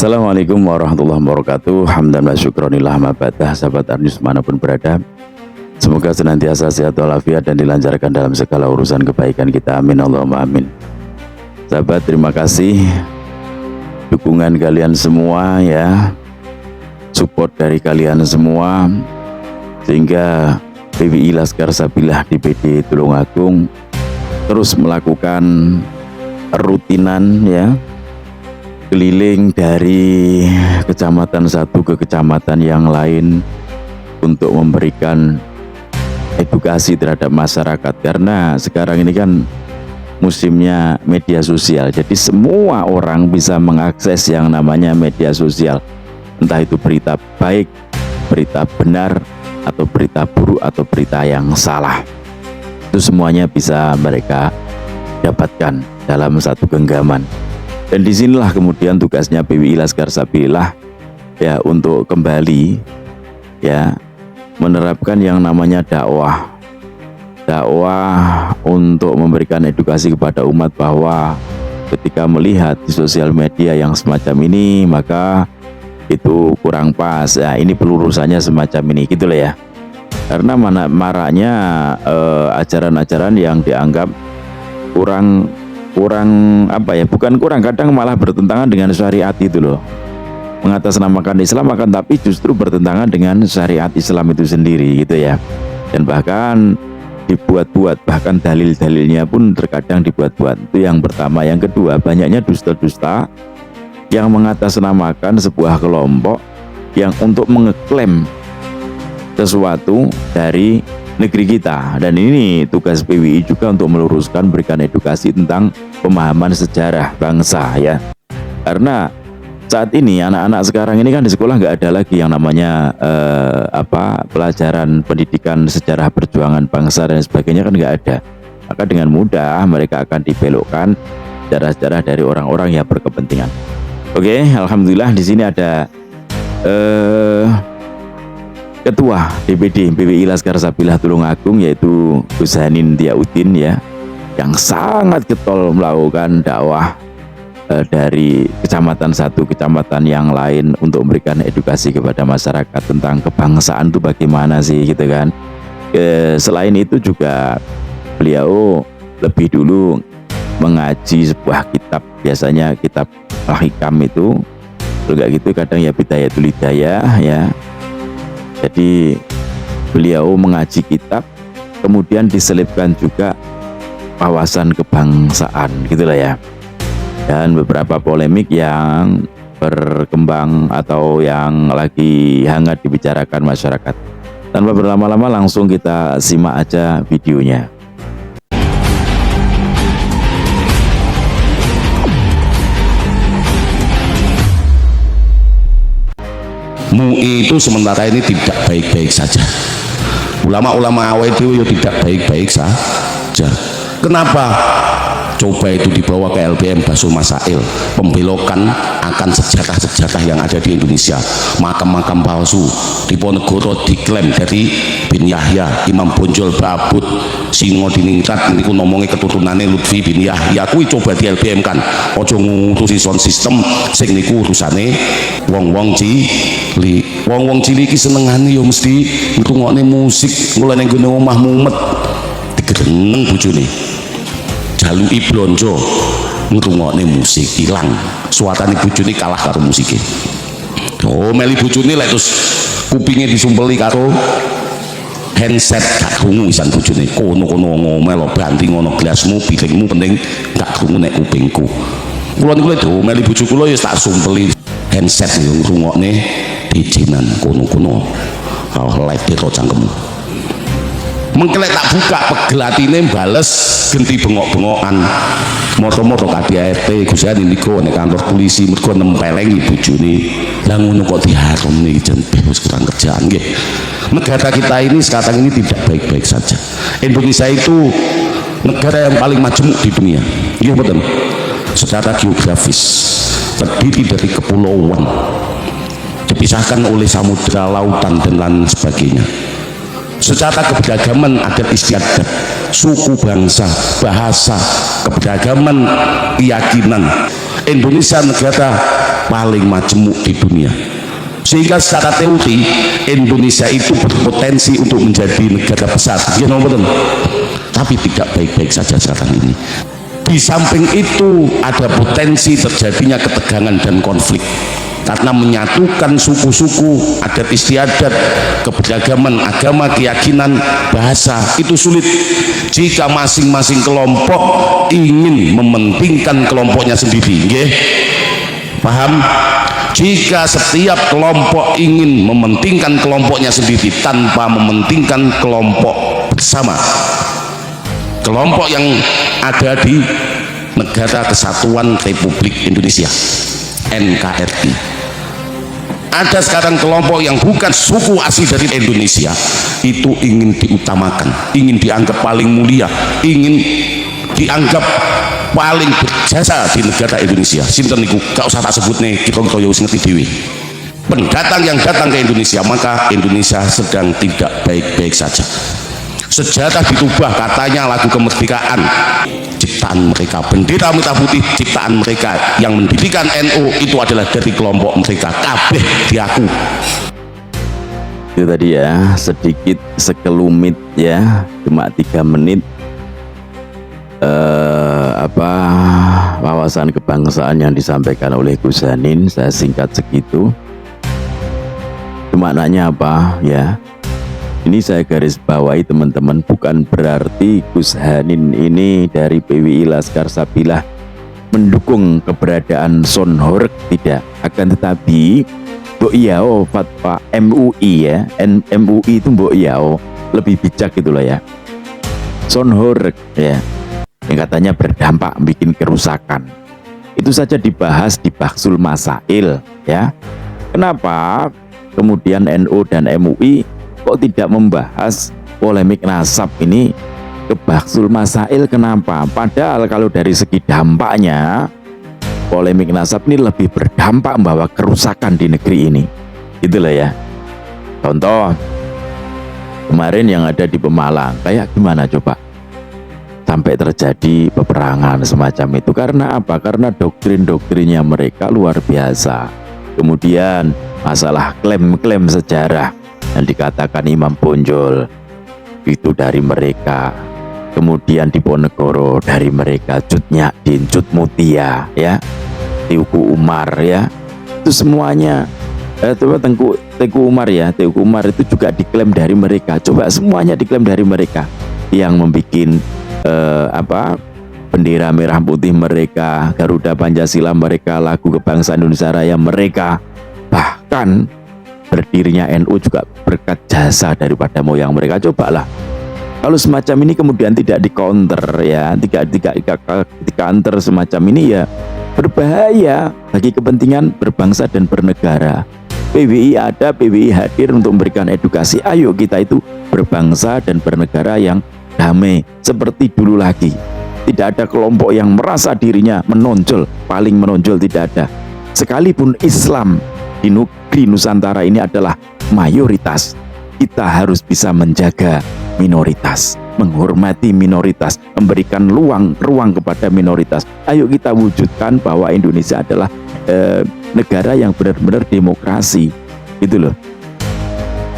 Assalamualaikum warahmatullahi wabarakatuh. Hamdan wa syukronillah mabadah. Sahabat Arnius manapun berada, semoga senantiasa sehat walafiat dan dilancarkan dalam segala urusan kebaikan kita, amin Allahumma amin. Sahabat, terima kasih dukungan kalian semua ya, support dari kalian semua, sehingga PWI Laskar Sabilah di PD Tulungagung terus melakukan rutinan ya, keliling dari kecamatan satu ke kecamatan yang lain untuk memberikan edukasi terhadap masyarakat, karena sekarang ini kan musimnya media sosial, jadi semua orang bisa mengakses yang namanya media sosial, entah itu berita baik, berita benar, atau berita buruk, atau berita yang salah, itu semuanya bisa mereka dapatkan dalam satu genggaman. Dan disinilah kemudian tugasnya PWI Laskar Sabilah ya, untuk kembali ya menerapkan yang namanya dakwah untuk memberikan edukasi kepada umat bahwa ketika melihat di sosial media yang semacam ini, maka itu kurang pas ya, ini pelurusannya semacam ini gitu lah ya, karena maraknya ajaran-ajaran yang dianggap kurang apa ya, bukan kurang, kadang malah bertentangan dengan syariat itu loh, mengatasnamakan Islam akan tapi justru bertentangan dengan syariat Islam itu sendiri gitu ya, dan bahkan dibuat-buat, bahkan dalil-dalilnya pun terkadang dibuat-buat. Itu yang pertama. Yang kedua, banyaknya dusta-dusta yang mengatasnamakan sebuah kelompok yang untuk mengeklaim sesuatu dari negeri kita, dan ini tugas PWI juga untuk meluruskan, berikan edukasi tentang pemahaman sejarah bangsa ya, karena saat ini anak-anak sekarang ini kan di sekolah nggak ada lagi yang namanya pelajaran pendidikan sejarah perjuangan bangsa dan sebagainya, kan nggak ada, maka dengan mudah mereka akan dibelokkan sejarah-sejarah dari orang-orang yang berkepentingan. Oke, alhamdulillah di sini ada Ketua DPD PWI Laskar Sabilah Tulungagung, yaitu Gus Hanin Diaudin ya, yang sangat getol melakukan dakwah dari kecamatan satu kecamatan yang lain untuk memberikan edukasi kepada masyarakat tentang kebangsaan itu bagaimana sih gitu kan. Selain itu juga beliau lebih dulu mengaji sebuah kitab, biasanya kitab Al-Hikam itu, kalau nggak gitu kadang ya Bidayatul Hidayah ya. Jadi beliau mengaji kitab, kemudian diselipkan juga wawasan kebangsaan gitulah ya, dan beberapa polemik yang berkembang atau yang lagi hangat dibicarakan masyarakat. Tanpa berlama-lama langsung kita simak aja videonya. MUI itu sementara ini tidak baik-baik saja. Ulama-ulama awal itu ya tidak baik-baik saja. Kenapa? Coba itu dibawa ke LBM Basul Masail, pembelokan akan sejarah-sejarah yang ada di Indonesia, makam-makam palsu, Diponegoro diklaim dari bin Yahya, Imam Bonjol Babut, Singo Diningrat, ini ku ngomongnya keturunannya Lutfi bin Yahya, kui coba di LBM kan, ojo ngurusi sound system, sing niku urusane wong-wong cilik. Wong-wong cilik iki senengane yo mesti ngrungokne musik, mulane nggone omah mumet digereneng bojone. Jaluki blonjo ngrungokne musik, ilang suatane bojone kalah karo musike. Oh, meli bojone lek terus kupinge disumpeli karo handset gak krungu isan bojone. Kono-kono ngomel banting ngono gelasmu, bilingmu penting gak krungu nek kupingku. Kula niku lho meli bojo kula ya tak sumpeli handset yo ngrungokne dijinan kono-kono. Oh, live dero cangkemmu. Mengkelek tak buka pegelatine bales genti bengok-bengokan moto-moto KDRT Gus Hanin niku nek kantor polisi mergo nempelengi bojone. Lah ngono kok diharumne jen bebas kurang kerjaan nggih. Negara kita ini sekarang ini tidak baik-baik saja. Indonesia itu negara yang paling majemuk di dunia. Iya betul. Secara geografis terdiri dari kepulauan, dipisahkan oleh samudra, lautan dan lain sebagainya. Secara keberagaman adat istiadat, suku bangsa, bahasa, keberagaman keyakinan. Indonesia negara paling majemuk di dunia, sehingga secara teori Indonesia itu berpotensi untuk menjadi negara besar, ya betul. Tapi tidak baik-baik saja sekarang ini. Di samping itu ada potensi terjadinya ketegangan dan konflik, karena menyatukan suku-suku, adat istiadat, keberagaman agama, keyakinan, bahasa itu sulit jika masing-masing kelompok ingin mementingkan kelompoknya sendiri. Nggih? Paham? Jika setiap kelompok ingin mementingkan kelompoknya sendiri tanpa mementingkan kelompok bersama, kelompok yang ada di Negara Kesatuan Republik Indonesia, NKRI. Ada sekarang kelompok yang bukan suku asli dari Indonesia, itu ingin diutamakan, ingin dianggap paling mulia, ingin dianggap paling berjasa di negara Indonesia. Sinten niku gak usah tak sebut nih, kita wis ngerti dhewe. Pendatang yang datang ke Indonesia, maka Indonesia sedang tidak baik-baik saja. Sejarah ditubah, katanya lagu kemerdekaan ciptaan mereka, bendera merah putih ciptaan mereka, yang mendirikan NU itu adalah dari kelompok mereka, kabeh diaku. Itu tadi ya, sedikit sekelumit ya, cuma 3 menit wawasan kebangsaan yang disampaikan oleh Gus Hanin. Saya singkat segitu. Cuma nanya apa ya, ini saya garis bawahi teman-teman, bukan berarti Gus Hanin ini dari PWI Laskar Sabilah mendukung keberadaan Sonhoreg, tidak. Akan tetapi Mbok Yao fatwa MUI ya, MUI itu Mbok Yao lebih bijak gitu loh ya. Sonhoreg ya, yang katanya berdampak bikin kerusakan, itu saja dibahas di Bahsul Masail ya. Kenapa kemudian NU dan MUI kok tidak membahas polemik nasab ini ke Bahsul Masail? Kenapa? Padahal kalau dari segi dampaknya, polemik nasab ini lebih berdampak membawa kerusakan di negeri ini, itulah ya. Contoh kemarin yang ada di Pemalang, kayak gimana coba sampai terjadi peperangan semacam itu? Karena apa? Karena doktrin-doktrinnya mereka luar biasa. Kemudian masalah klaim-klaim sejarah yang dikatakan Imam Bonjol itu dari mereka, kemudian Diponegoro dari mereka, Cut Nyadin, Cut Mutia ya, Teuku Umar ya, itu semuanya Teuku Umar ya, Teuku Umar itu juga diklaim dari mereka. Coba semuanya diklaim dari mereka, yang membikin bendera merah putih mereka, Garuda Pancasila mereka, lagu kebangsaan Indonesia Raya mereka, bahkan berdirinya NU juga berkat jasa daripada moyang mereka. Cobalah kalau semacam ini kemudian tidak di-counter ya, tidak di-counter semacam ini ya, berbahaya bagi kepentingan berbangsa dan bernegara. PWI ada, PWI hadir untuk memberikan edukasi, ayo kita itu berbangsa dan bernegara yang damai seperti dulu lagi. Tidak ada kelompok yang merasa dirinya menonjol, paling menonjol, tidak ada. Sekalipun Islam di negeri Nusantara ini adalah mayoritas, kita harus bisa menjaga minoritas, menghormati minoritas, memberikan ruang kepada minoritas. Ayo kita wujudkan bahwa Indonesia adalah negara yang benar-benar demokrasi, gitu loh.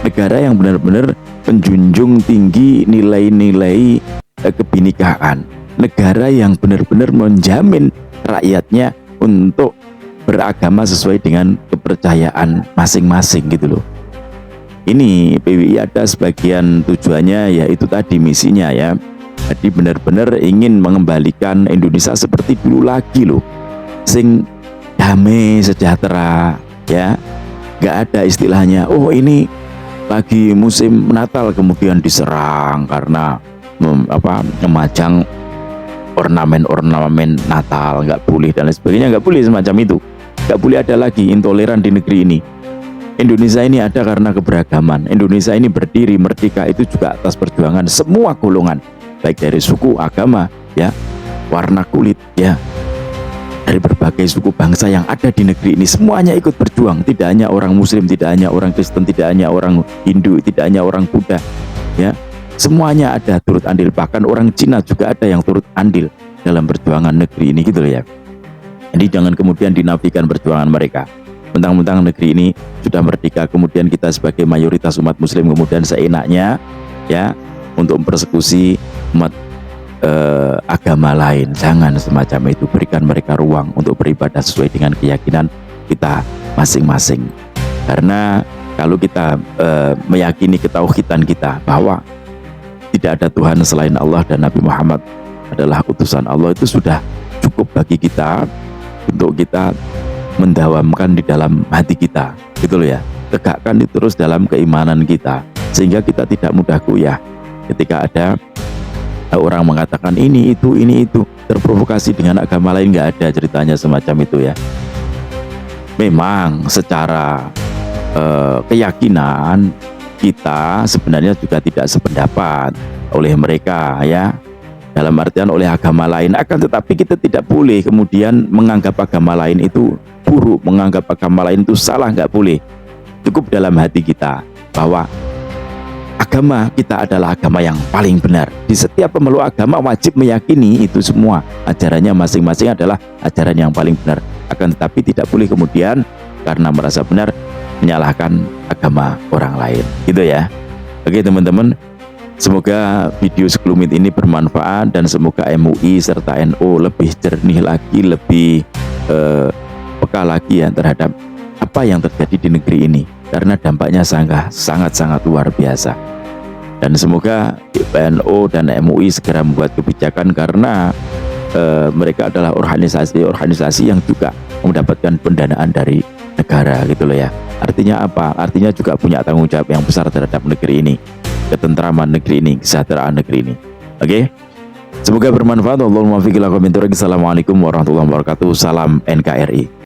Negara yang benar-benar menjunjung tinggi nilai-nilai kebinekaan, negara yang benar-benar menjamin rakyatnya untuk beragama sesuai dengan kepercayaan masing-masing, gitu loh. Ini PWI ada sebagian tujuannya ya itu tadi, misinya ya. Jadi benar-benar ingin mengembalikan Indonesia seperti dulu lagi loh, sing damai sejahtera ya. Gak ada istilahnya, oh ini lagi musim Natal kemudian diserang karena memajang ornamen-ornamen Natal, nggak boleh dan lain sebagainya, nggak boleh semacam itu. Nggak boleh ada lagi intoleran di negeri ini. Indonesia ini ada karena keberagaman. Indonesia ini berdiri merdeka itu juga atas perjuangan semua golongan, baik dari suku, agama, ya, warna kulit, ya, dari berbagai suku bangsa yang ada di negeri ini, semuanya ikut berjuang. Tidak hanya orang Muslim, tidak hanya orang Kristen, tidak hanya orang Hindu, tidak hanya orang Buddha, ya, semuanya ada turut andil. Bahkan orang Cina juga ada yang turut andil dalam perjuangan negeri ini, gitu loh ya. Jadi jangan kemudian dinafikan perjuangan mereka. Mentang-mentang negeri ini sudah merdeka, kemudian kita sebagai mayoritas umat muslim kemudian seenaknya ya untuk mempersekusi umat agama lain. Jangan semacam itu. Berikan mereka ruang untuk beribadah sesuai dengan keyakinan kita masing-masing. Karena kalau kita meyakini ketauhidan kita bahwa tidak ada Tuhan selain Allah dan Nabi Muhammad adalah utusan Allah, itu sudah cukup bagi kita untuk kita mendawamkan di dalam hati kita, gitu loh ya. Tegakkan itu terus dalam keimanan kita sehingga kita tidak mudah goyah ketika ada orang mengatakan ini itu terprovokasi dengan agama lain. Nggak ada ceritanya semacam itu ya. Memang secara keyakinan kita sebenarnya juga tidak sependapat oleh mereka ya, dalam artian oleh agama lain, akan tetapi kita tidak boleh kemudian menganggap agama lain itu buruk, menganggap agama lain itu salah, nggak boleh. Cukup dalam hati kita bahwa agama kita adalah agama yang paling benar. Di setiap pemeluk agama wajib meyakini itu semua ajarannya masing-masing adalah ajaran yang paling benar. Akan tetapi tidak boleh kemudian karena merasa benar menyalahkan agama orang lain, gitu ya. Oke teman-teman, semoga video sekelumit ini bermanfaat dan semoga MUI serta NU lebih jernih lagi, lebih peka lagi ya terhadap apa yang terjadi di negeri ini, karena dampaknya sangat luar biasa. Dan semoga PNU dan MUI segera membuat kebijakan, karena mereka adalah organisasi yang juga mendapatkan pendanaan dari negara, gitu loh ya. Artinya apa? Artinya juga punya tanggung jawab yang besar terhadap negeri ini, ketentraman negeri ini, kesejahteraan negeri ini. Oke? Semoga bermanfaat. Allahumma fiqh. Assalamualaikum warahmatullahi wabarakatuh. Salam NKRI.